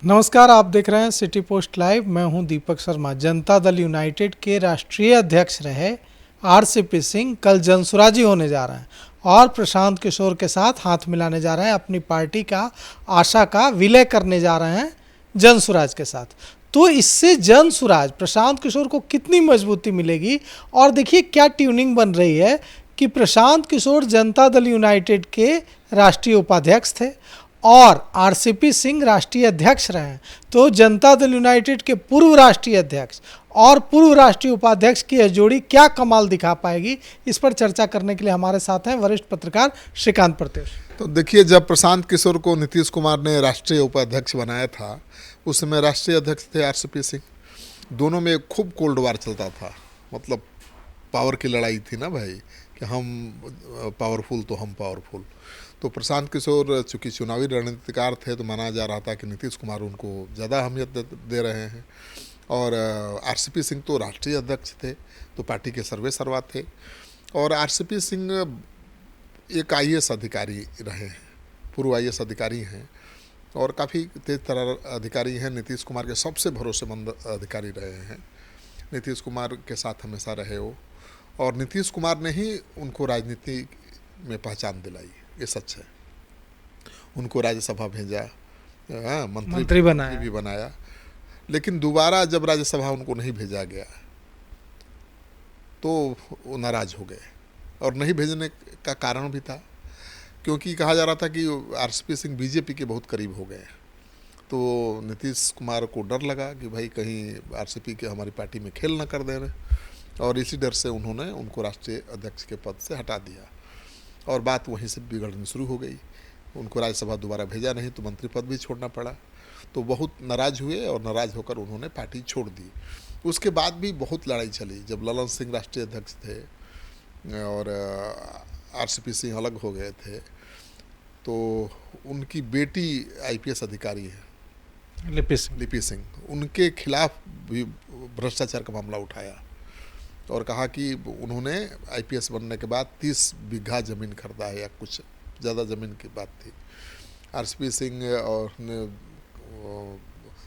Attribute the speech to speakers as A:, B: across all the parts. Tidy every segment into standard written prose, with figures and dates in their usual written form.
A: नमस्कार, आप देख रहे हैं सिटी पोस्ट लाइव। मैं हूं दीपक शर्मा। जनता दल यूनाइटेड के राष्ट्रीय अध्यक्ष रहे आरसीपी सिंह कल जनसुराजी होने जा रहे हैं और प्रशांत किशोर के साथ हाथ मिलाने जा रहे हैं। अपनी पार्टी का आशा का विलय करने जा रहे हैं जनसुराज के साथ। तो इससे जनसुराज प्रशांत किशोर को कितनी मजबूती मिलेगी, और देखिए क्या ट्यूनिंग बन रही है कि प्रशांत किशोर जनता दल यूनाइटेड के राष्ट्रीय उपाध्यक्ष थे और आरसीपी सिंह राष्ट्रीय अध्यक्ष रहे हैं। तो जनता दल यूनाइटेड के पूर्व राष्ट्रीय अध्यक्ष और पूर्व राष्ट्रीय उपाध्यक्ष की यह जोड़ी क्या कमाल दिखा पाएगी, इस पर चर्चा करने के लिए हमारे साथ हैं वरिष्ठ पत्रकार श्रीकांत प्रत्युष।
B: तो देखिए, जब प्रशांत किशोर को नीतीश कुमार ने राष्ट्रीय उपाध्यक्ष बनाया था, उस समय राष्ट्रीय अध्यक्ष थे आरसीपी सिंह। दोनों में खूब कोल्ड वार चलता था, मतलब पावर की लड़ाई थी ना भाई, कि हम पावरफुल तो हम पावरफुल। तो प्रशांत किशोर चूँकि चुनावी रणनीतिकार थे, तो माना जा रहा था कि नीतीश कुमार उनको ज़्यादा अहमियत दे रहे हैं। और आरसीपी सिंह तो राष्ट्रीय अध्यक्ष थे, तो पार्टी के सर्वे सर्वा थे। और आरसीपी सिंह एक आईएएस अधिकारी रहे हैं, पूर्व आईएएस अधिकारी हैं और काफ़ी तेज तर्रार अधिकारी हैं। नीतीश कुमार के सबसे भरोसेमंद अधिकारी रहे हैं। नीतीश कुमार के साथ हमेशा रहे वो, और नीतीश कुमार ने ही उनको राजनीति में पहचान दिलाई, ये सच है। उनको राज्यसभा भेजा, मंत्री भी बनाया, लेकिन दोबारा जब राज्यसभा उनको नहीं भेजा गया तो वो नाराज़ हो गए। और नहीं भेजने का कारण भी था, क्योंकि कहा जा रहा था कि आरसीपी सिंह बीजेपी के बहुत करीब हो गए। तो नीतीश कुमार को डर लगा कि भाई कहीं आरसीपी के हमारी पार्टी में खेल न कर दे रहे, और इसी डर से उन्होंने उनको राष्ट्रीय अध्यक्ष के पद से हटा दिया। और बात वहीं से बिगड़नी शुरू हो गई। उनको राज्यसभा दोबारा भेजा नहीं, तो मंत्री पद भी छोड़ना पड़ा। तो बहुत नाराज़ हुए और नाराज़ होकर उन्होंने पार्टी छोड़ दी। उसके बाद भी बहुत लड़ाई चली। जब ललन सिंह राष्ट्रीय अध्यक्ष थे और आरसीपी सिंह अलग हो गए थे, तो उनकी बेटी आईपीएस अधिकारी है लिपि सिंह, उनके खिलाफ भी भ्रष्टाचार का मामला उठाया और कहा कि उन्होंने आईपीएस बनने के बाद 30 बीघा ज़मीन खरीदा है, या कुछ ज़्यादा ज़मीन की बात थी। आरसीपी सिंह और ने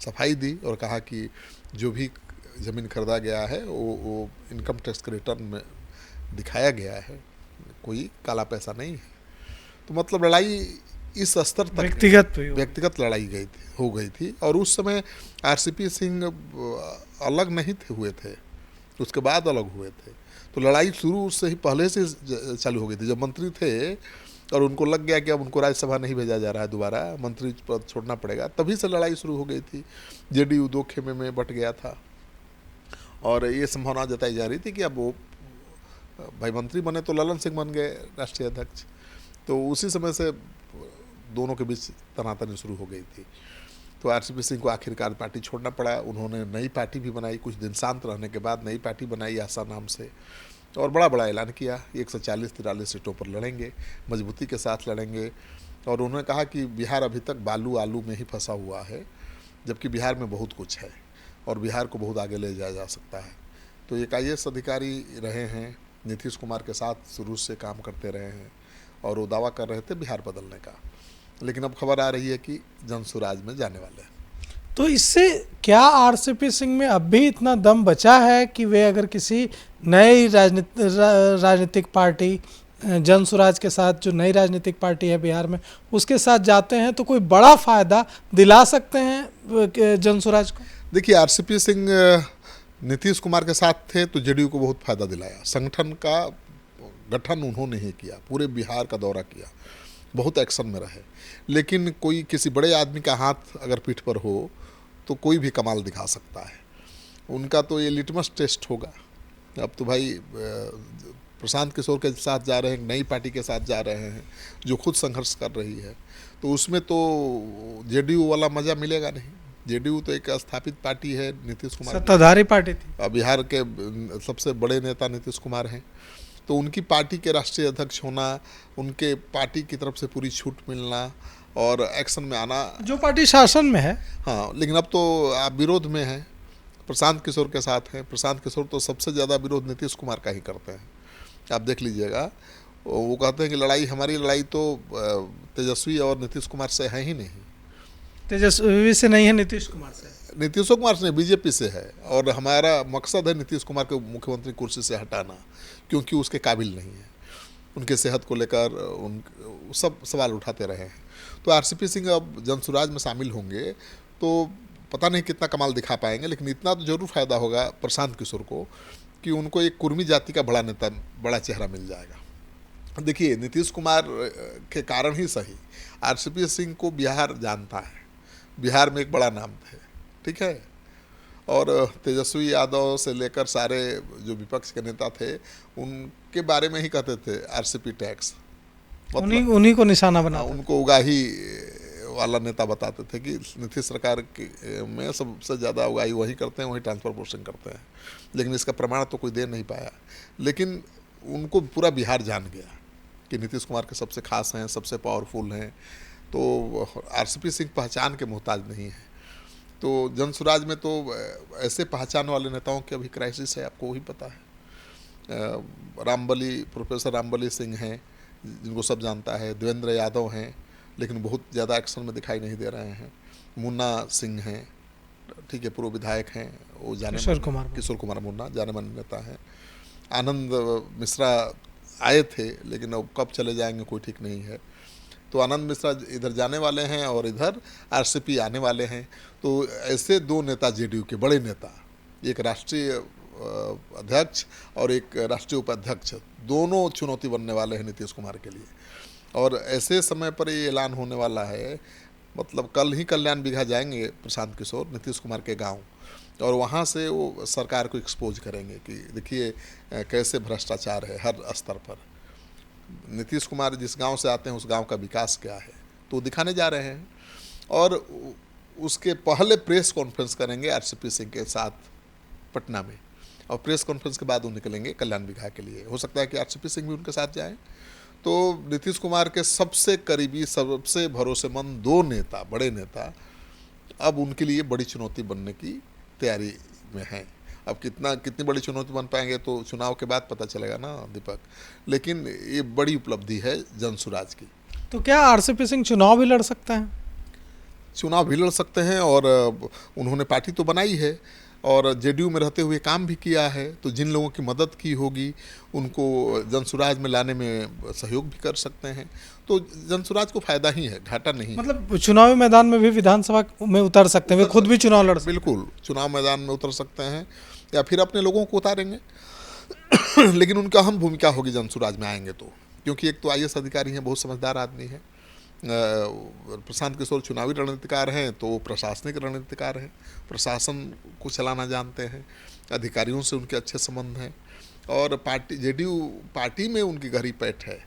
B: सफाई दी और कहा कि जो भी ज़मीन खरीदा गया है वो इनकम टैक्स के रिटर्न में दिखाया गया है, कोई काला पैसा नहीं है। तो मतलब लड़ाई इस स्तर तक व्यक्तिगत लड़ाई हो गई थी। और उस समय आरसीपी सिंह अलग नहीं हुए थे, उसके बाद अलग हुए थे। तो लड़ाई शुरू से ही पहले से चालू हो गई थी। जब मंत्री थे और उनको लग गया कि अब उनको राज्यसभा नहीं भेजा जा रहा है, दोबारा मंत्री पद छोड़ना पड़ेगा, तभी से लड़ाई शुरू हो गई थी। जेडीयू दो खेमे में बट गया था और ये संभावना जताई जा रही थी कि अब वो भाई मंत्री बने तो ललन सिंह बन गए राष्ट्रीय अध्यक्ष। तो उसी समय से दोनों के बीच तनातनी शुरू हो गई थी। तो आरसीपी सिंह को आखिरकार पार्टी छोड़ना पड़ा। उन्होंने नई पार्टी भी बनाई, कुछ दिन शांत रहने के बाद नई पार्टी बनाई आशा नाम से, और बड़ा ऐलान किया 140-43 सीटों पर लड़ेंगे, मजबूती के साथ लड़ेंगे। और उन्होंने कहा कि बिहार अभी तक बालू आलू में ही फंसा हुआ है, जबकि बिहार में बहुत कुछ है और बिहार को बहुत आगे ले जाया जा सकता है। तो एक आईएएस अधिकारी रहे हैं, नीतीश कुमार के साथ शुरू से काम करते रहे हैं, और वो दावा कर रहे थे बिहार बदलने का। लेकिन अब खबर आ रही है कि जनसुराज में जाने वाले हैं।
A: तो इससे क्या आरसीपी सिंह में अब भी इतना दम बचा है कि वे अगर किसी नई राजनीतिक पार्टी जनसुराज के साथ, जो नई राजनीतिक पार्टी है बिहार में, उसके साथ जाते हैं तो कोई बड़ा फायदा दिला सकते हैं जनसुराज को?
B: देखिए, आरसीपी सिंह नीतीश कुमार के साथ थे तो जेडीयू को बहुत फायदा दिलाया। संगठन का गठन उन्होंने ही किया, पूरे बिहार का दौरा किया, बहुत एक्शन में रहे। लेकिन कोई किसी बड़े आदमी का हाथ अगर पीठ पर हो तो कोई भी कमाल दिखा सकता है। उनका तो ये लिटमस टेस्ट होगा। अब तो भाई प्रशांत किशोर के साथ जा रहे हैं, नई पार्टी के साथ जा रहे हैं जो खुद संघर्ष कर रही है, तो उसमें तो जेडीयू वाला मज़ा मिलेगा नहीं। जेडीयू तो एक स्थापित पार्टी है, नीतीश कुमार
A: सत्ताधारी पार्टी थी।
B: बिहार के सबसे बड़े नेता नीतीश कुमार हैं, तो उनकी पार्टी के राष्ट्रीय अध्यक्ष होना, उनके पार्टी की तरफ से पूरी छूट मिलना और एक्शन में आना,
A: जो पार्टी शासन में है।
B: हाँ, लेकिन अब तो आप विरोध में हैं, प्रशांत किशोर के साथ हैं। प्रशांत किशोर तो सबसे ज़्यादा विरोध नीतीश कुमार का ही करते हैं, आप देख लीजिएगा। वो कहते हैं कि हमारी लड़ाई तो तेजस्वी और नीतीश कुमार से है ही नहीं।
A: तेजस्वी से नहीं है, नीतीश कुमार से।
B: नीतीश कुमार से बीजेपी से है, और हमारा मकसद है नीतीश कुमार को मुख्यमंत्री कुर्सी से हटाना, क्योंकि उसके काबिल नहीं है। उनके सेहत को लेकर उन सब सवाल उठाते रहे हैं। तो आरसीपी सिंह अब जनसुराज में शामिल होंगे तो पता नहीं कितना कमाल दिखा पाएंगे, लेकिन इतना तो जरूर फायदा होगा प्रशांत किशोर को कि उनको एक कुर्मी जाति का बड़ा नेता, बड़ा चेहरा मिल जाएगा। देखिए, नीतीश कुमार के कारण ही सही आरसीपी सिंह को बिहार जानता है, बिहार में एक बड़ा नाम थे, ठीक है। और तेजस्वी यादव से लेकर सारे जो विपक्ष के नेता थे उनके बारे में ही कहते थे आरसीपी टैक्स,
A: उन्हीं को निशाना बना,
B: उनको उगाही वाला नेता बताते थे कि नीतीश सरकार में सबसे ज़्यादा उगाही वही करते हैं, वही ट्रांसफर पोस्टिंग करते हैं। लेकिन इसका प्रमाण तो कोई दे नहीं पाया, लेकिन उनको पूरा बिहार जान गया कि नीतीश कुमार के सबसे खास हैं, सबसे पावरफुल हैं। तो आरसीपी सिंह पहचान के मोहताज नहीं है। तो जनसुराज में तो ऐसे पहचान वाले नेताओं की अभी क्राइसिस है, आपको वही पता है। रामबली, प्रोफेसर रामबली सिंह हैं जिनको सब जानता है, देवेंद्र यादव हैं लेकिन बहुत ज़्यादा एक्शन में दिखाई नहीं दे रहे हैं, मुन्ना सिंह हैं, ठीक है, पूर्व विधायक हैं, वो जाने किशोर कुमार मुन्ना जाने माने नेता हैं। आनंद मिश्रा आए थे लेकिन अब कब चले जाएंगे कोई ठीक नहीं है। तो आनंद मिश्रा इधर जाने वाले हैं और इधर आरसीपी आने वाले हैं। तो ऐसे दो नेता जेडीयू के बड़े नेता, एक राष्ट्रीय अध्यक्ष और एक राष्ट्रीय उपाध्यक्ष, दोनों चुनौती बनने वाले हैं नीतीश कुमार के लिए। और ऐसे समय पर ये ऐलान होने वाला है, मतलब कल ही कल्याण बिघा जाएंगे प्रशांत किशोर नीतीश कुमार के गांव, और वहाँ से वो सरकार को एक्सपोज करेंगे कि देखिए कैसे भ्रष्टाचार है हर स्तर पर। नीतीश कुमार जिस गांव से आते हैं उस गांव का विकास क्या है तो दिखाने जा रहे हैं। और उसके पहले प्रेस कॉन्फ्रेंस करेंगे आरसीपी सिंह के साथ पटना में, और प्रेस कॉन्फ्रेंस के बाद वो निकलेंगे कल्याण बिघा के लिए। हो सकता है कि आरसीपी सिंह भी उनके साथ जाएं। तो नीतीश कुमार के सबसे करीबी, सबसे भरोसेमंद दो नेता, बड़े नेता, अब उनके लिए बड़ी चुनौती बनने की तैयारी में हैं। अब कितनी बड़ी चुनौती बन पाएंगे तो चुनाव के बाद पता चलेगा ना दीपक, लेकिन ये बड़ी उपलब्धि है जनसुराज की।
A: तो क्या आरसीपी सिंह चुनाव भी लड़ सकते हैं?
B: चुनाव भी लड़ सकते हैं, और उन्होंने पार्टी तो बनाई है और जेडीयू में रहते हुए काम भी किया है। तो जिन लोगों की मदद की होगी उनको जनसुराज में लाने में सहयोग भी कर सकते हैं। तो जनसुराज को फायदा ही है, घाटा नहीं।
A: मतलब चुनावी मैदान में भी विधानसभा में उतर सकते हैं, वे खुद भी चुनाव लड़ सकते हैं।
B: बिल्कुल, चुनाव मैदान में उतर सकते हैं या फिर अपने लोगों को उतारेंगे। लेकिन उनका अहम भूमिका होगी जनसुराज में आएंगे तो, क्योंकि एक तो आईएएस अधिकारी हैं, बहुत समझदार आदमी है। प्रशांत किशोर चुनावी रणनीतिकार हैं तो वो प्रशासनिक रणनीतिकार हैं, प्रशासन को चलाना जानते हैं, अधिकारियों से उनके अच्छे संबंध हैं, और पार्टी जेडीयू पार्टी में उनकी गहरी पैठ है,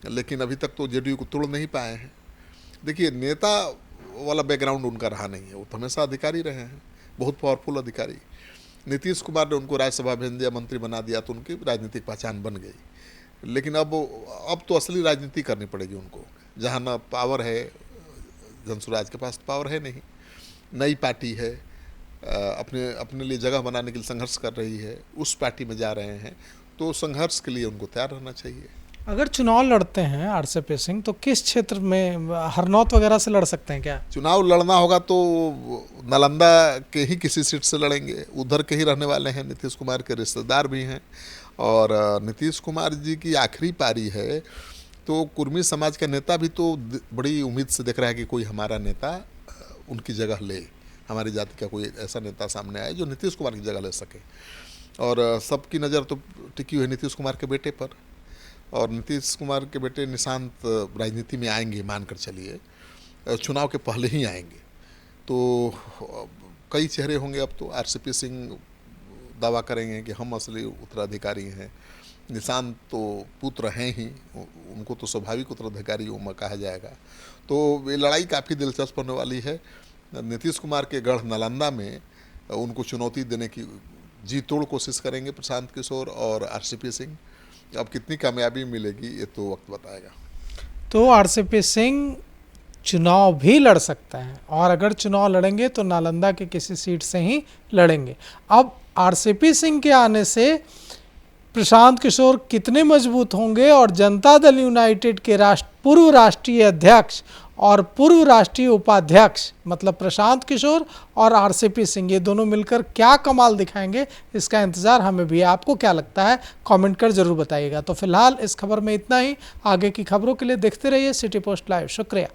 B: लेकिन अभी तक तो जेडीयू को तोड़ नहीं पाए हैं। देखिए, नेता वाला बैकग्राउंड उनका रहा नहीं है, वो तो हमेशा अधिकारी रहे हैं, बहुत पावरफुल अधिकारी। नीतीश कुमार ने उनको राज्यसभा भेज दिया, मंत्री बना दिया, तो उनकी राजनीतिक पहचान बन गई। लेकिन अब तो असली राजनीति करनी पड़ेगी उनको, जहाँ ना पावर है, जनसुराज के पास पावर है नहीं, नई पार्टी है, अपने लिए जगह बनाने के लिए संघर्ष कर रही है, उस पार्टी में जा रहे हैं, तो संघर्ष के लिए उनको तैयार रहना चाहिए।
A: अगर चुनाव लड़ते हैं आरसीपी सिंह तो किस क्षेत्र में, हरनौत वगैरह से लड़ सकते हैं क्या?
B: चुनाव लड़ना होगा तो नालंदा के ही किसी सीट से लड़ेंगे, उधर के ही रहने वाले हैं, नीतीश कुमार के रिश्तेदार भी हैं, और नीतीश कुमार जी की आखिरी पारी है। तो कुर्मी समाज का नेता भी तो बड़ी उम्मीद से देख रहा है कि कोई हमारा नेता उनकी जगह ले, हमारी जाति का कोई ऐसा नेता सामने आए जो नीतीश कुमार की जगह ले सके। और सबकी नज़र तो टिकी हुई नीतीश कुमार के बेटे पर, और नीतीश कुमार के बेटे निशांत राजनीति में आएंगे, मानकर चलिए चुनाव के पहले ही आएंगे। तो कई चेहरे होंगे। अब तो आरसीपी सिंह दावा करेंगे कि हम असली उत्तराधिकारी हैं, निशांत तो पुत्र हैं ही, उनको तो स्वाभाविक उत्तराधिकारी कहा जाएगा। तो ये लड़ाई काफ़ी दिलचस्प होने वाली है। नीतीश कुमार के गढ़ नालंदा में उनको चुनौती देने की जी तोड़ कोशिश करेंगे प्रशांत किशोर और आरसीपी सिंह। अब कितनी कामयाबी मिलेगी ये तो वक्त बताएगा।
A: तो आरसीपी सिंह चुनाव भी लड़ सकते हैं, और अगर चुनाव लड़ेंगे तो नालंदा के किसी सीट से ही लड़ेंगे। अब आरसीपी सिंह के आने से प्रशांत किशोर कितने मजबूत होंगे, और जनता दल यूनाइटेड के पूर्व राष्ट्रीय अध्यक्ष और पूर्व राष्ट्रीय उपाध्यक्ष मतलब प्रशांत किशोर और आरसीपी सिंह, ये दोनों मिलकर क्या कमाल दिखाएंगे, इसका इंतजार हमें भी है। आपको क्या लगता है कमेंट कर जरूर बताइएगा। तो फिलहाल इस खबर में इतना ही। आगे की खबरों के लिए देखते रहिए सिटी पोस्ट लाइव। शुक्रिया।